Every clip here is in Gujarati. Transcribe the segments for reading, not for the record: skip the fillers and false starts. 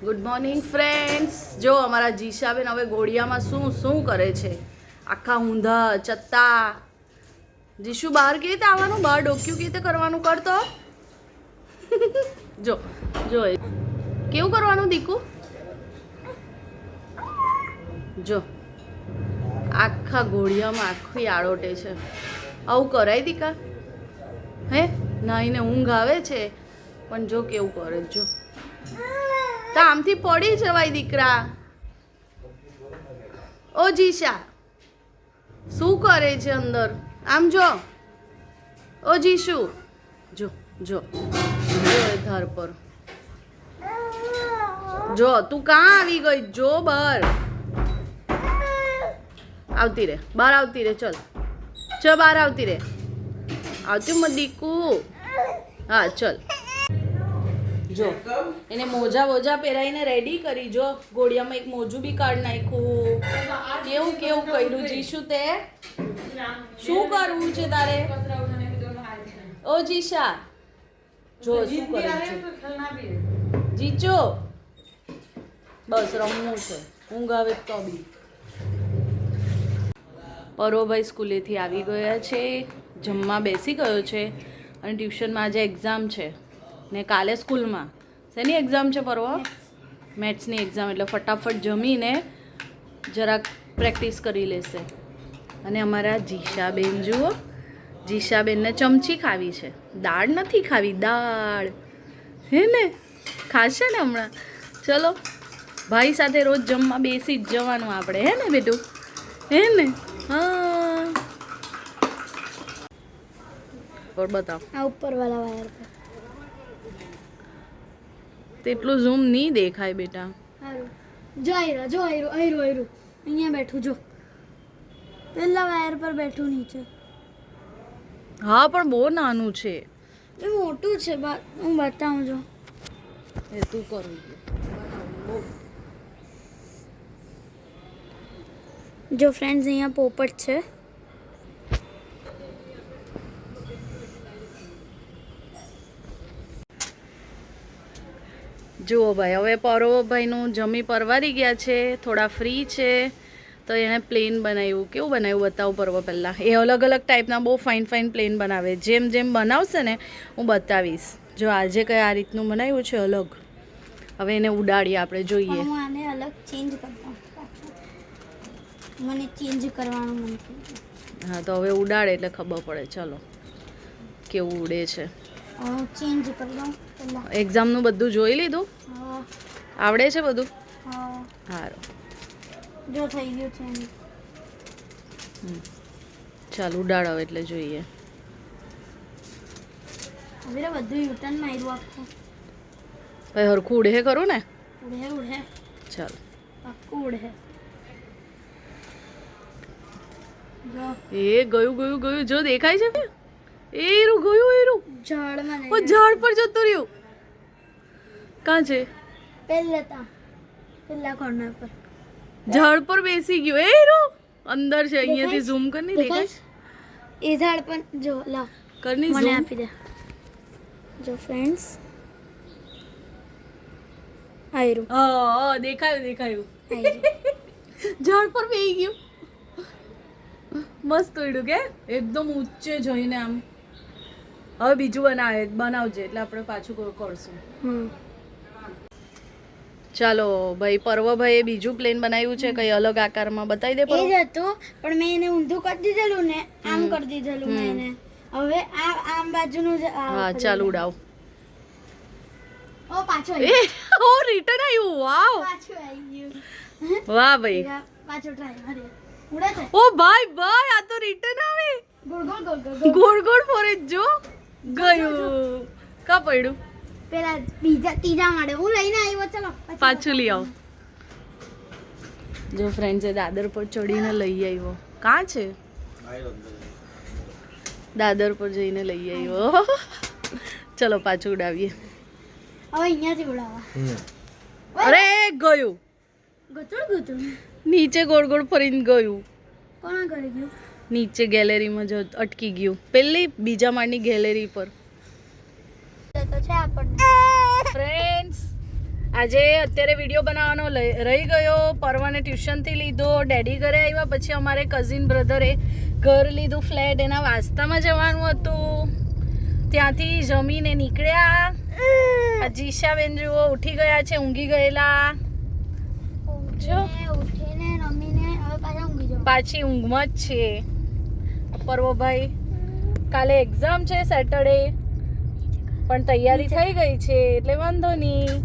Good morning friends. જો અમારા જીશાબેન હવે ઘોડિયામાં શું શું કરે છે. આખા ઊંધા ચત્તા. જીશુ બહાર કેવી રીતે આવવાનું, બહાર ડોક્યું કેવી રીતે કરવાનું કરતો. જો જો કેવું કરવાનું દીકુ. જો આખા ઘોડિયામાં આખી આડોટે છે. આવું કરાય દીકા હે? નાઈને ઊંઘ આવે છે પણ જો કેવું કરે. જો તો આમથી પડી જવાય દીકરા. ઓ જીશા શું કરે છે અંદર? આમ જો. ઓ જીશુ જો જો ધાર પર જો. તું કાં આવી ગઈ? જો બહાર આવતી રે, બહાર આવતી રે. ચલ ચલ બહાર આવતી રે. આવતી મત દીકુ. હા ચલ. જો એને મોજા વોજા પહેરાઈને રેડી કરી. જો ઘોડિયામાં એક મોજું બી કાઢ નાખ્યું. કેવું કેવું કર્યું જીશુ તે? શું કરવું છે તારે? ઓ જીશા જો શું કરવું છે? જીચો બસ રમવું છે. ઊંઘ આવે તો બી. પરોભાઈ સ્કૂલેથી આવી ગયા છે, જમવા બેસી ગયો છે અને ટ્યુશનમાં આજે એક્ઝામ છે ને કાલે સ્કૂલમાં શેની એક્ઝામ છે પર્વ? મેથ્સની એક્ઝામ. એટલે ફટાફટ જમીને જરાક પ્રેક્ટિસ કરી લેશે. અને અમારા જીશાબેન જુઓ, જીશાબેનને ચમચી ખાવી છે, દાળ નથી ખાવી. દાળ હે ને ખાશે ને હમણાં. ચલો ભાઈ સાથે રોજ જમવા બેસી જ જવાનું આપણે, હે ને બેટું? હે ને? હા और बताओ. આ ઉપર વાળા વાયર પર તેટલું ઝૂમ નહીં દેખાય બેટા. સારું જો આયરો, જો આયરો, આયરો, આયરો. અહીંયા બેઠું જો. પેલા વાયર પર બેઠું નીચે. હા પણ બહુ નાનું છે. એ મોટું છે. હું બતાવું જો. એ તું કરું જો ફ્રેન્ડ્સ અહીંયા પોપટ છે. જુઓ ભાઈ, હવે પરોભાઈનું જમી પરવારી ગયા છે, થોડા ફ્રી છે તો એણે પ્લેન બનાવ્યું. કેવું બનાવ્યું બતાવું પર્વ પહેલાં. એ અલગ અલગ ટાઈપના બહુ ફાઇન ફાઇન પ્લેન બનાવે. જેમ જેમ બનાવશે ને હું બતાવીશ. જો આજે કંઈ આ રીતનું બનાવ્યું છે અલગ. હવે એને ઉડાડીએ આપણે, જોઈએ. હું આને અલગ ચેન્જ કરતા. મને ચેન્જ કરવાનું મન થયું. હા તો હવે ઉડાડે એટલે ખબર પડે. ચલો કેવું ઉડે છે. ચેન્જ કરી દઉં પહેલાં. એક્ઝામનું બધું જોઈ લીધું? હા આવડે છે બધું? હા સારું. જો થઈ ગયું છે એમ. ચાલ ઉડાડો એટલે જોઈએ. હવે બધું યુટર્ન માર્યું આખું. ભાઈ હરખું ઉડે ખરું ને? ઉડે ઉડે ચાલ આખું ઉડે. જો એ ગયું ગયું ગયું. જો દેખાય છે એરું ગયું. એરું ઝાડમાં ઓ ઝાડ પર જતું રહ્યું. કાં છે? પેલા કોર્નર પર ઝાડ પર બેસી ગયું. એરું અંદર છે. અહીંયાથી ઝૂમ કરી દેખાય. એ ઝાડ પર જો લાવ કરની મને ઝૂમ. આપી દે. જો ફ્રેન્ડ્સ આયરું હા દેખાયું દેખાયું. ઝાડ પર બેસી ગયું. મસ્ત ઉડ્યું કે એકદમ ઊંચે જઈને આમ. હવે બીજું બનાવજે એટલે આપણે પાછું કરશું. ચાલો ભાઈ, પર્વભાઈએ બીજું પ્લેન બનાવ્યું છે કઈ અલગ આકારમાં. બતાવી દે એ જ હતું પણ મેં એને ઊંધું કરી દીધેલું ને આમ કરી દીધેલું મેં એને. હવે આમ બાજુનું જ હા ચાલ ઉડાવ. ઓ પાછો એ ઓ રિટર્ન આવ્યું. વાવ પાછું આવી ગયું. વાહ ભાઈ. પાછો ટ્રાય મારી ઉડે છે. ઓ ભાઈ ભાઈ આ તો રિટર્ન આવે. ગોળ ગોળ ગોળ ગોળ ગોળ ગોળ ફરે. જો ગયું. કા પડ્યું? પેલા ત્રીજા માળે હું લઈને આવ્યો. ચલો પાછું લઈ આવો. જો ફ્રેન્ડ્સ એ દાદર પર ચડીને લઈ આવ્યો. કાં છે? દાદર પર જઈને લઈ આવ્યો. ચલો પાછું ઉડાવીએ. હવે અહીંયાથી ઉડાવવા. અરે ગયું. ગચુડ ગચુડ નીચે ગોળ ગોળ ફરીને ગયું. કોણ કરી ગયું? નીચે ગેલેરીમાં જો અટકી ગયું. પેલી બીજા માળની ગેલેરી પર. તો છે આપણને ફ્રેન્ડ્સ આજે અત્યારે વિડીયો બનાવવાનો રહી ગયો. પરવાને ટ્યુશનથી લીધો, ડેડી ઘરે આવ્યા, પછી અમારે કઝિન બ્રધરે ઘર લીધું ફ્લેટ, એના વાસ્તામાં જવાનું હતું. ત્યાંથી જમીને નીકળ્યા. આ જીશાબેન જુઓ ઉઠી ગયા છે, ઊંઘી ગયેલા. ઉઠીને રમીને હવે પાછા ઊંઘી જાવ. પાછી ઊંઘમાં જ છે. પર્વભાઈ કાલે એક્ઝામ છે સેટરડે, પણ તૈયારી થઈ ગઈ છે એટલે વાંધો નહીં.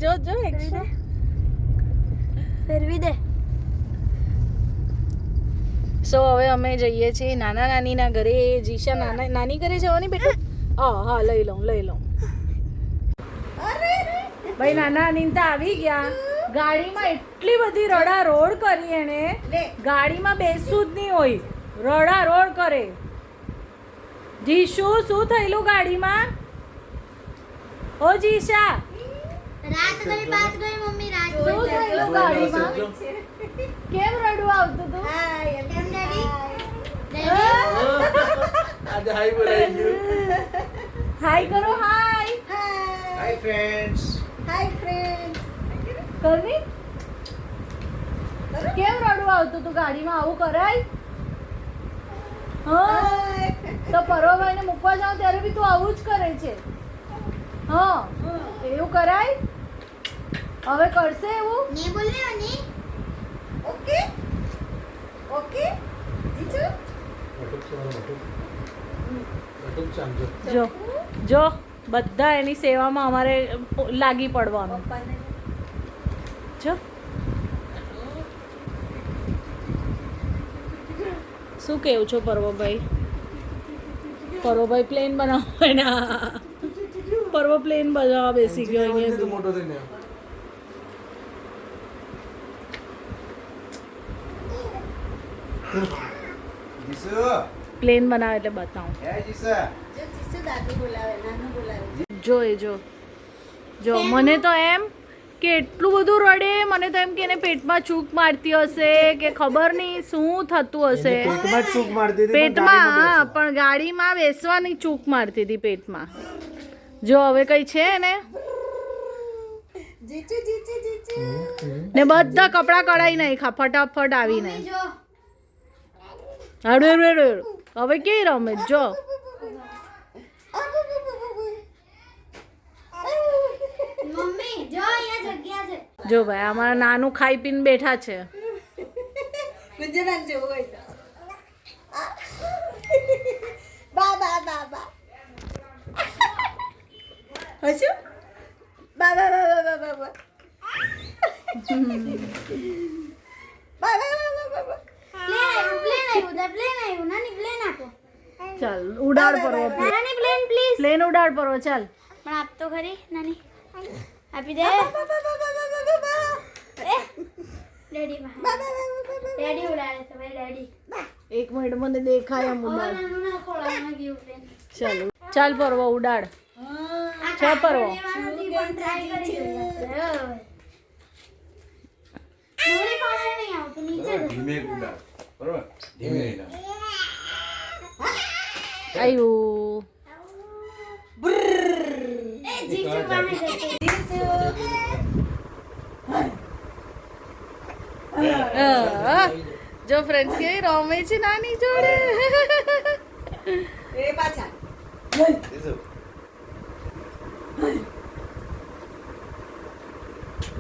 જો જો એક્શન ફેરવી દે. સો હવે અમે જઈએ છીએ નાના નાનીના ઘરે. જીશા નાની ઘરે જવાની બેટા? હા લઈ લઉં. ભાઈ નાના નાની તો આવી ગયા. ગાડીમાં એટલી બધી રડા રોડ કરી એને, ગાડીમાં બેસવું જ નહીં હોય, રડા રોડ કરે. જીશુ શું થયેલું ગાડીમાં? ઓ જીશા રાત ગઈ બાત ગઈ મમ્મી, રાત શું થયેલું ગાડીમાં? કેમ રડવું આવતું તું? કેમ ડેડી? આજે હાય બોલાઈ ગયું. હાય કરો. હાય હાય ફ્રેન્ડ્સ. કરવી કેમ રડવું આવતું તું ગાડીમાં? આવું કરાય? હા તો પરોભાઈને મૂકવા જાઉં ત્યારે બી તું આવું જ કરે છે. હા એવું કરાય? હવે કરશે એવું? ને બોલને ની. ઓકે જીજુ મટુક ચામજો. જો બધા એની સેવામાં અમારે લાગી પડવાનું. જો શું કેવું છો પર્વભાઈ? પર્વભાઈ પ્લેન બનાવવા ના પર્વ પ્લેન બનાવવા બેસી ગયો અહીંયા. મોટો થઈને જીસુ પ્લેન બનાવે એટલે બતાવું. હે જીસા જીજુ દાદુ બોલાવે, નાનું બોલાવે. જો મને તો એમ કે એટલું બધું રડે, મને તો એમ કે એને પેટમાં ચૂક મારતી હશે કે ખબર નહીં શું થતું હશે. પેટમાં જ ચૂક મારતી હતી, પણ પેટમાં ગાડીમાં હા, બેસો. પણ ગાડીમાં બેસવાની ચૂક મારતી હતી પેટમાં. જો હવે કઈ છે ને જીજુ ને બધા કપડાં કઢાઈ નાખ્યા ફટાફટ આવીને. જો હવે કેવી રમે જો. મમ્મી જો અહીંયા જગ્યા છે. જો ભાઈ અમારા નાનું ખાઈ પીને બેઠા છે. ગુજરાત જેવું હોય તો બા હશું બા પ્લેન આવ્યું નાની પ્લેન આપો. ચાલ ઉડાડ પરવો. નાની પ્લેન પ્લીઝ. પ્લેન ઉડાડ પરવો. ચાલ પણ આપ તો ખરી નાની આપી દે. ડેડી ડેડી ઉડાડે છે ભાઈ ડેડી. 1 મિનિટ મને દેખાય એમ ઉડાડ. નાનું ના ખોળામાં ગયું પ્લેન. ચાલ પરવો ઉડાડ. છે પરવો. પણ ટ્રાય કરી જોઈએ. નોરી પાસે નહીં આવતું નીચે જ. ધીમે ઉડાડ. બરોબર ધીમે ઉડાડ. આયું એ જીજુ પાસે જશે. જો ફ્રેન્ડ્સ કેવી રમે છે નાની જોડે. એ પાછા જીસુ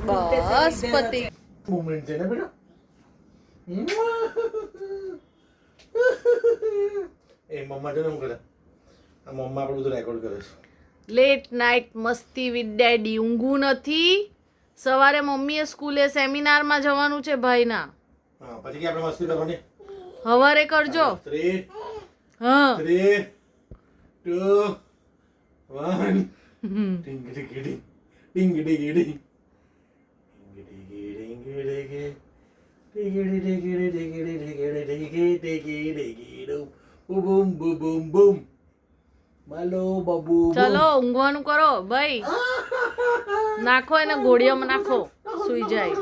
બસ પતિ. મુવમેન્ટ છે ને બેટા. એ મમ્મા જો ને એમ કરે. આ મમ્મા આપણે બધું રેકોર્ડ કરે છે. લેટ નાઇટ મસ્તી વિથ ડેડી. ઊંઘું નથી. સવારે મમ્મીએ સ્કૂલે સેમિનારમાં જવાનું છે ભાઈના. હા પછી કે આપણે મસ્તી કરવાની. હવારે કરજો. 3 હા 3 2 1 ટિંગ ટિંગ ટિંગ ટિંગ ટિંગ ટિંગ ચલો ઊંઘવાનું કરો ભાઈ. નાખો એને ઘોડિયામાં નાખો, સુઈ જાય.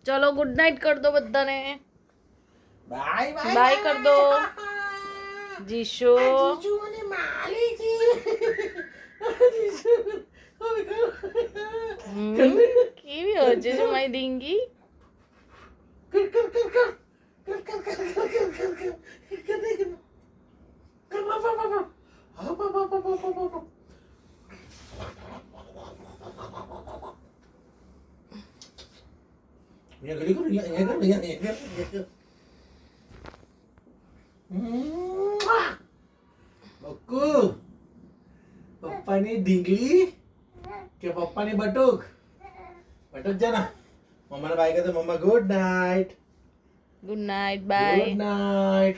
ચલો ગુડ નાઇટ કર દો બધાને. બાય બાય કર દો. જીશો જીજુ અને માલી જી કેવી હોય છે મારી ડીંગી? બક્કુ પપ્પાની ઢીંગલી કે પપ્પાની બટુક? બટુક છે ને. મમ્માને બાય કહે તો મમ્મા good night. Good night, good bye. Night.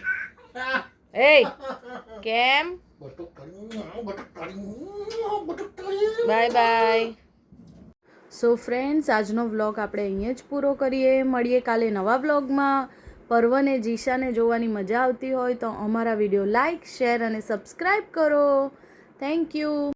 એ કેમ? બટુક કરી. Bye bye. સો ફ્રેન્ડ્સ, આજનો વ્લોગ આપણે અહીંયા જ પૂરો કરીએ. મળીએ કાલે નવા વ્લોગમાં. પર્વને જીશાને જોવાની મજા આવતી હોય તો અમારા વિડીયો લાઇક, શેર અને સબસ્ક્રાઈબ કરો. Thank you.